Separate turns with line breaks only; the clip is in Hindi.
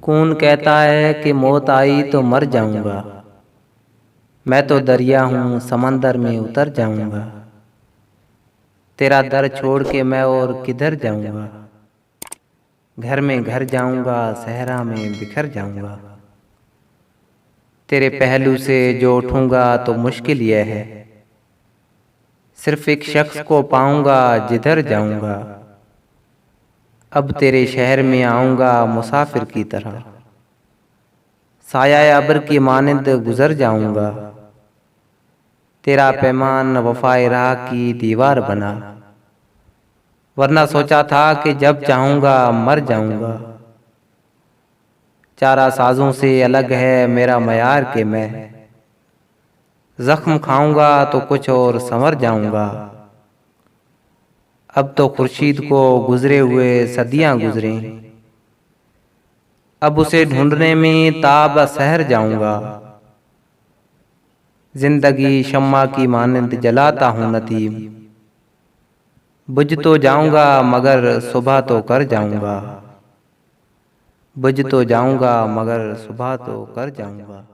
कौन कहता है कि मौत आई तो मर जाऊंगा। मैं तो दरिया हूँ, समंदर में उतर जाऊंगा। तेरा दर छोड़ के मैं और किधर जाऊंगा। घर में घर जाऊंगा, सहरा में बिखर जाऊंगा। तेरे पहलू से जो उठूंगा तो मुश्किल यह है, सिर्फ एक शख्स को पाऊंगा जिधर जाऊंगा। अब तेरे शहर में आऊंगा मुसाफिर की तरह, साया अबर की मानिंद गुजर जाऊंगा। तेरा पैमान वफाए राह की दीवार बना, वरना सोचा था कि जब चाहूंगा मर जाऊंगा। चारा साजों से अलग है मेरा मयार के मैं, जख्म खाऊंगा तो कुछ और संवर जाऊंगा। अब तो खुर्शीद को गुजरे हुए सदियां गुजरे, अब उसे ढूंढने में ताब सहर जाऊंगा। जिंदगी शम्मा की मानिंद जलाता हूँ नदीम, बुझ तो जाऊंगा मगर सुबह तो कर जाऊंगा। बुझ तो जाऊंगा मगर सुबह तो कर जाऊंगा।